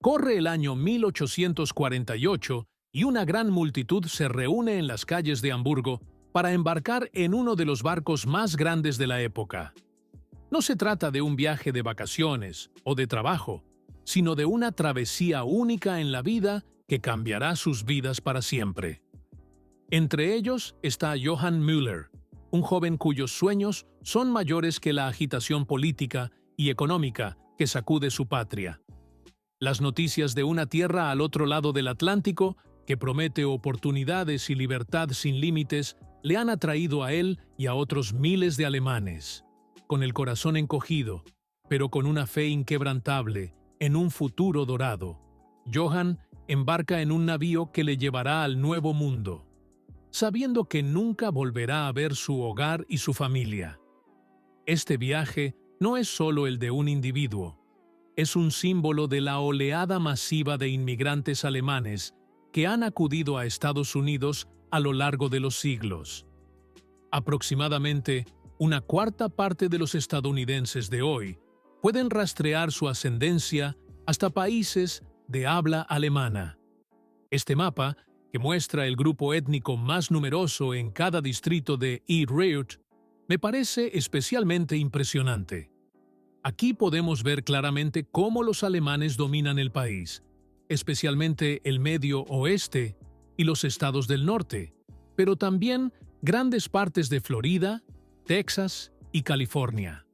Corre el año 1848 y una gran multitud se reúne en las calles de Hamburgo para embarcar en uno de los barcos más grandes de la época. No se trata de un viaje de vacaciones o de trabajo, sino de una travesía única en la vida que cambiará sus vidas para siempre. Entre ellos está Johann Müller, un joven cuyos sueños son mayores que la agitación política y económica que sacude su patria. Las noticias de una tierra al otro lado del Atlántico, que promete oportunidades y libertad sin límites, le han atraído a él y a otros miles de alemanes. Con el corazón encogido, pero con una fe inquebrantable en un futuro dorado, Johann embarca en un navío que le llevará al Nuevo Mundo, sabiendo que nunca volverá a ver su hogar y su familia. Este viaje no es solo el de un individuo, es un símbolo de la oleada masiva de inmigrantes alemanes que han acudido a Estados Unidos a lo largo de los siglos. Aproximadamente una cuarta parte de los estadounidenses de hoy pueden rastrear su ascendencia hasta países de habla alemana. Este mapa, que muestra el grupo étnico más numeroso en cada distrito de E-Reut, me parece especialmente impresionante. Aquí podemos ver claramente cómo los alemanes dominan el país, especialmente el Medio Oeste y los estados del norte, pero también grandes partes de Florida, Texas y California.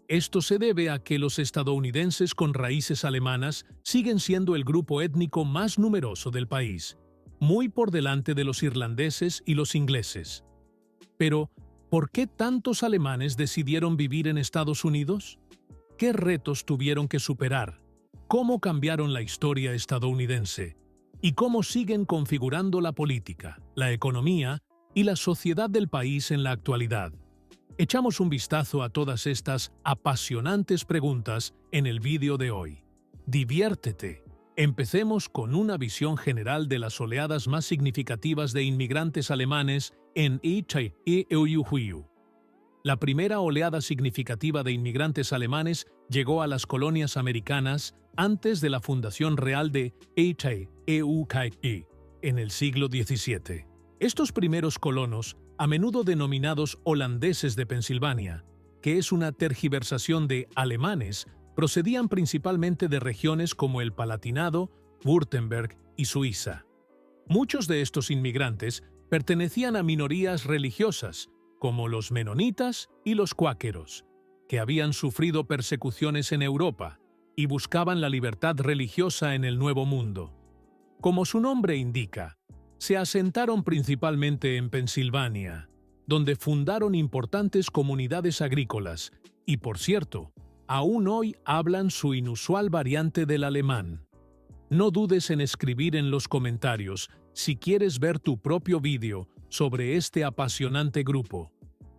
Esto se debe a que los estadounidenses con raíces alemanas siguen siendo el grupo étnico más numeroso del país, muy por delante de los irlandeses y los ingleses. Pero, ¿por qué tantos alemanes decidieron vivir en Estados Unidos? ¿Qué retos tuvieron que superar? ¿Cómo cambiaron la historia estadounidense? ¿Y cómo siguen configurando la política, la economía y la sociedad del país en la actualidad? Echamos un vistazo a todas estas apasionantes preguntas en el vídeo de hoy. Diviértete. Empecemos con una visión general de las oleadas más significativas de inmigrantes alemanes en EU. La primera oleada significativa de inmigrantes alemanes llegó a las colonias americanas antes de la fundación real de EU en el siglo XVII. Estos primeros colonos, a menudo denominados holandeses de Pensilvania, que es una tergiversación de alemanes, procedían principalmente de regiones como el Palatinado, Württemberg y Suiza. Muchos de estos inmigrantes pertenecían a minorías religiosas, como los menonitas y los cuáqueros, que habían sufrido persecuciones en Europa y buscaban la libertad religiosa en el Nuevo Mundo. Como su nombre indica, se asentaron principalmente en Pensilvania, donde fundaron importantes comunidades agrícolas y, por cierto, aún hoy hablan su inusual variante del alemán. No dudes en escribir en los comentarios si quieres ver tu propio vídeo sobre este apasionante grupo.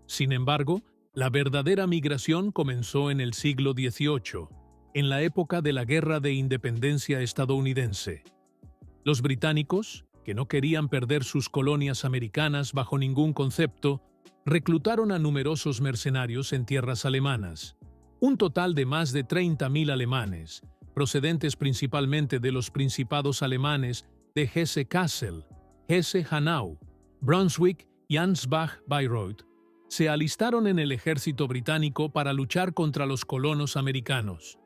Sin embargo, la verdadera migración comenzó en el siglo XVIII, en la época de la Guerra de Independencia estadounidense. Los británicos, que no querían perder sus colonias americanas bajo ningún concepto, reclutaron a numerosos mercenarios en tierras alemanas. Un total de más de 30.000 alemanes, procedentes principalmente de los principados alemanes de Hesse-Kassel, Hesse-Hanau, Brunswick y Ansbach-Bayreuth, se alistaron en el ejército británico para luchar contra los colonos americanos.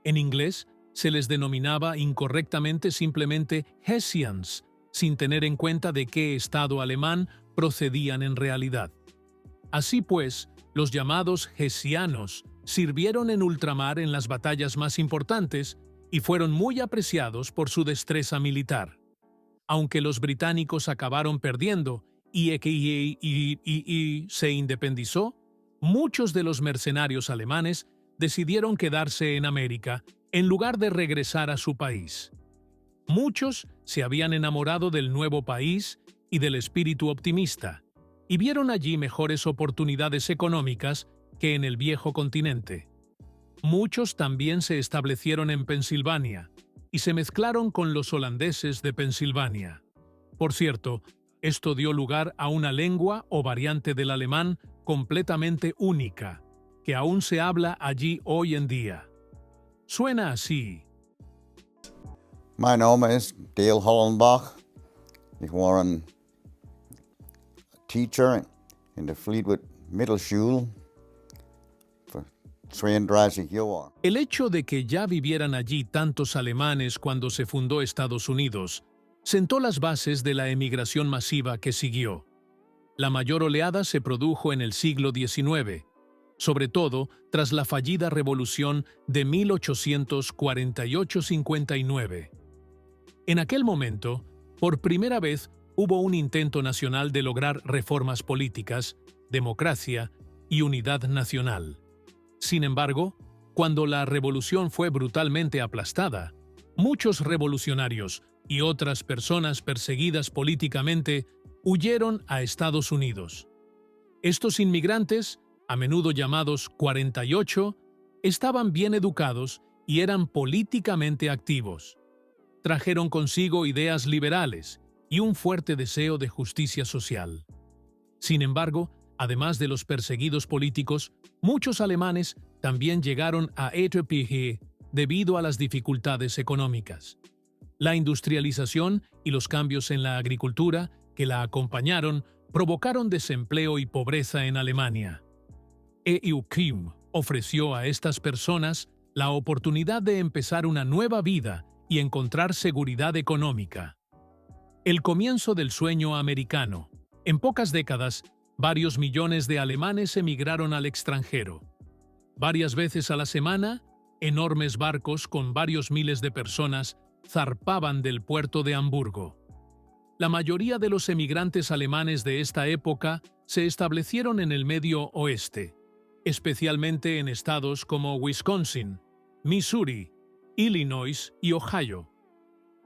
En inglés, se les denominaba incorrectamente simplemente Hessians, sin tener en cuenta de qué estado alemán procedían en realidad. Así pues, los llamados hessianos sirvieron en ultramar en las batallas más importantes y fueron muy apreciados por su destreza militar. Aunque los británicos acabaron perdiendo y se independizó, muchos de los mercenarios alemanes decidieron quedarse en América en lugar de regresar a su país. Muchos se habían enamorado del nuevo país y del espíritu optimista, y vieron allí mejores oportunidades económicas que en el viejo continente. Muchos también se establecieron en Pensilvania y se mezclaron con los holandeses de Pensilvania. Por cierto, esto dio lugar a una lengua o variante del alemán completamente única, que aún se habla allí hoy en día. Suena así. Mein Name ist Dale Hollenbach. Ich war ein Teacher in der Fleetwood Mittelschule für 32 Jahre. El hecho de que ya vivieran allí tantos alemanes cuando se fundó Estados Unidos sentó las bases de la emigración masiva que siguió. La mayor oleada se produjo en el siglo XIX, sobre todo tras la fallida revolución de 1848-59. En aquel momento, por primera vez, hubo un intento nacional de lograr reformas políticas, democracia y unidad nacional. Sin embargo, cuando la revolución fue brutalmente aplastada, muchos revolucionarios y otras personas perseguidas políticamente huyeron a Estados Unidos. Estos inmigrantes, a menudo llamados 48, estaban bien educados y eran políticamente activos. Trajeron consigo ideas liberales y un fuerte deseo de justicia social. Sin embargo, además de los perseguidos políticos, muchos alemanes también llegaron a ETPG debido a las dificultades económicas. La industrialización y los cambios en la agricultura que la acompañaron provocaron desempleo y pobreza en Alemania. EUKIM ofreció a estas personas la oportunidad de empezar una nueva vida y encontrar seguridad económica. El comienzo del sueño americano. En pocas décadas, varios millones de alemanes emigraron al extranjero. Varias veces a la semana, enormes barcos con varios miles de personas zarpaban del puerto de Hamburgo. La mayoría de los emigrantes alemanes de esta época se establecieron en el Medio Oeste, especialmente en estados como Wisconsin, Missouri, Illinois y Ohio.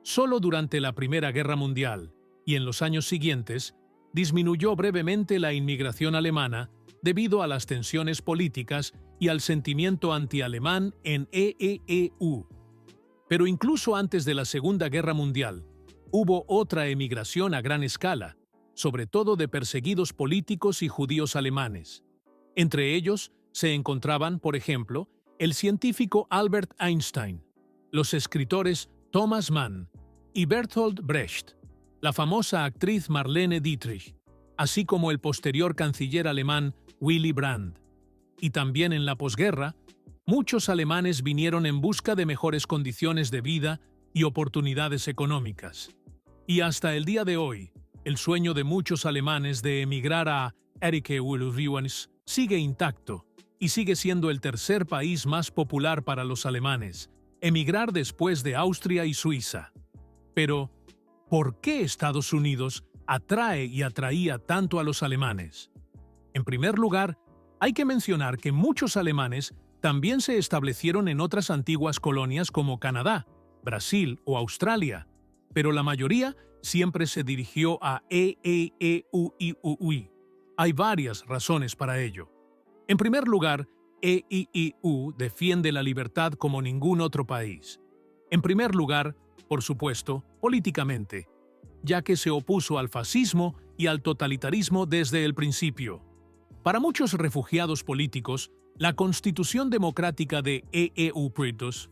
Solo durante la Primera Guerra Mundial y en los años siguientes disminuyó brevemente la inmigración alemana debido a las tensiones políticas y al sentimiento anti-alemán en EEU. Pero incluso antes de la Segunda Guerra Mundial, hubo otra emigración a gran escala, sobre todo de perseguidos políticos y judíos alemanes. Entre ellos se encontraban, por ejemplo, el científico Albert Einstein, los escritores Thomas Mann y Bertolt Brecht, la famosa actriz Marlene Dietrich, así como el posterior canciller alemán Willy Brandt. Y también en la posguerra, muchos alemanes vinieron en busca de mejores condiciones de vida y oportunidades económicas. Y hasta el día de hoy, el sueño de muchos alemanes de emigrar a Erike-Ulrich sigue intacto y sigue siendo el tercer país más popular para los alemanes, emigrar después de Austria y Suiza. Pero, ¿por qué Estados Unidos atrae y atraía tanto a los alemanes? En primer lugar, hay que mencionar que muchos alemanes también se establecieron en otras antiguas colonias como Canadá, Brasil o Australia, pero la mayoría siempre se dirigió a EEUI. Hay varias razones para ello. En primer lugar, EEU defiende la libertad como ningún otro país. En primer lugar, por supuesto, políticamente, ya que se opuso al fascismo y al totalitarismo desde el principio. Para muchos refugiados políticos, la Constitución Democrática de EEU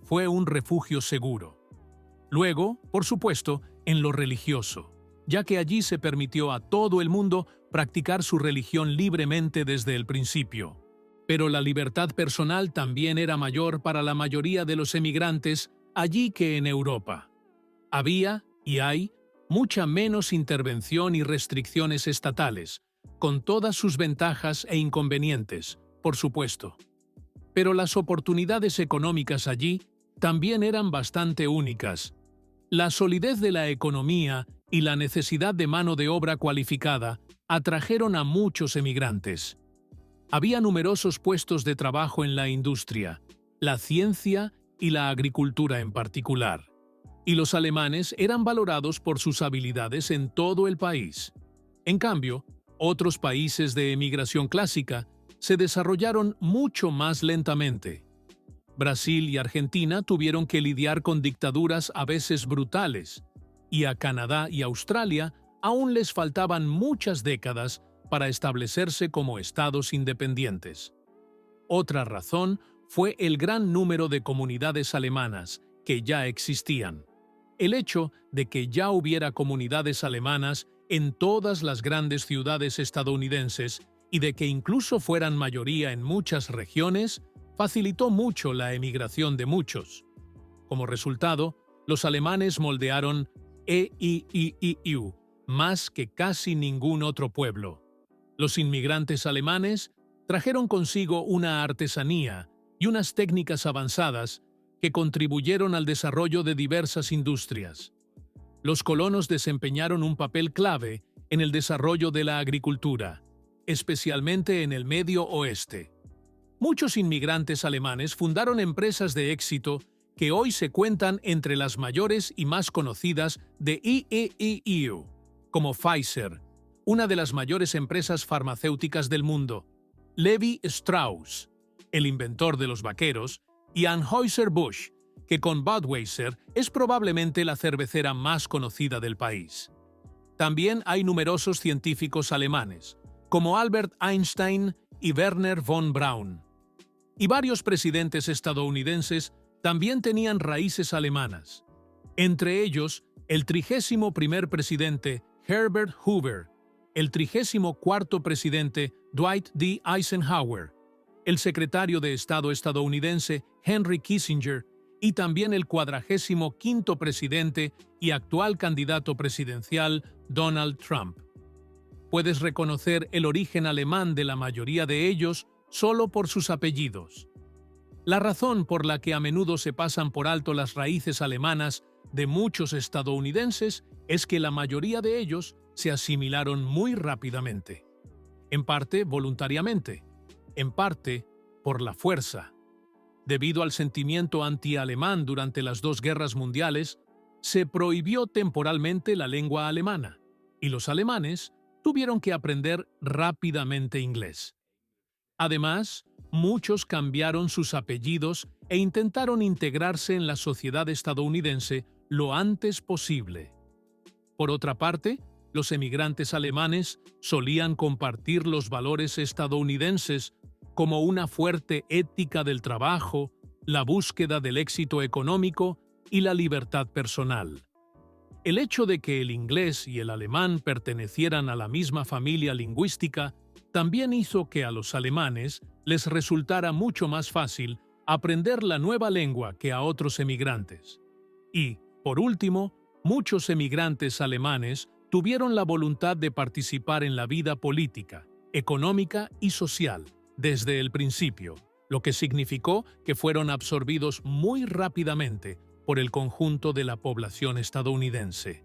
fue un refugio seguro. Luego, por supuesto, en lo religioso, ya que allí se permitió a todo el mundo practicar su religión libremente desde el principio. Pero la libertad personal también era mayor para la mayoría de los emigrantes allí que en Europa. Había, y hay, mucha menos intervención y restricciones estatales, con todas sus ventajas e inconvenientes, por supuesto. Pero las oportunidades económicas allí también eran bastante únicas. La solidez de la economía y la necesidad de mano de obra cualificada atrajeron a muchos emigrantes. Había numerosos puestos de trabajo en la industria, la ciencia y la agricultura en particular. Y los alemanes eran valorados por sus habilidades en todo el país. En cambio, otros países de emigración clásica se desarrollaron mucho más lentamente. Brasil y Argentina tuvieron que lidiar con dictaduras a veces brutales, y a Canadá y Australia aún les faltaban muchas décadas para establecerse como estados independientes. Otra razón fue el gran número de comunidades alemanas que ya existían. El hecho de que ya hubiera comunidades alemanas en todas las grandes ciudades estadounidenses y de que incluso fueran mayoría en muchas regiones, facilitó mucho la emigración de muchos. Como resultado, los alemanes moldearon EIIU más que casi ningún otro pueblo. Los inmigrantes alemanes trajeron consigo una artesanía y unas técnicas avanzadas que contribuyeron al desarrollo de diversas industrias. Los colonos desempeñaron un papel clave en el desarrollo de la agricultura, especialmente en el Medio Oeste. Muchos inmigrantes alemanes fundaron empresas de éxito que hoy se cuentan entre las mayores y más conocidas de EIIU, como Pfizer, una de las mayores empresas farmacéuticas del mundo, Levi Strauss, el inventor de los vaqueros, y Anheuser-Busch, que con Budweiser es probablemente la cervecera más conocida del país. También hay numerosos científicos alemanes, como Albert Einstein y Werner von Braun. Y varios presidentes estadounidenses también tenían raíces alemanas. Entre ellos, el 31º presidente Herbert Hoover, el 34º presidente Dwight D. Eisenhower, el secretario de Estado estadounidense Henry Kissinger y también el 45º presidente y actual candidato presidencial Donald Trump. Puedes reconocer el origen alemán de la mayoría de ellos solo por sus apellidos. La razón por la que a menudo se pasan por alto las raíces alemanas de muchos estadounidenses es que la mayoría de ellos se asimilaron muy rápidamente. En parte voluntariamente, en parte por la fuerza. Debido al sentimiento anti-alemán durante las dos guerras mundiales, se prohibió temporalmente la lengua alemana, y los alemanes tuvieron que aprender rápidamente inglés. Además, muchos cambiaron sus apellidos e intentaron integrarse en la sociedad estadounidense lo antes posible. Por otra parte, los emigrantes alemanes solían compartir los valores estadounidenses como una fuerte ética del trabajo, la búsqueda del éxito económico y la libertad personal. El hecho de que el inglés y el alemán pertenecieran a la misma familia lingüística también hizo que a los alemanes les resultara mucho más fácil aprender la nueva lengua que a otros emigrantes. Y, por último, muchos emigrantes alemanes tuvieron la voluntad de participar en la vida política, económica y social desde el principio, lo que significó que fueron absorbidos muy rápidamente por el conjunto de la población estadounidense.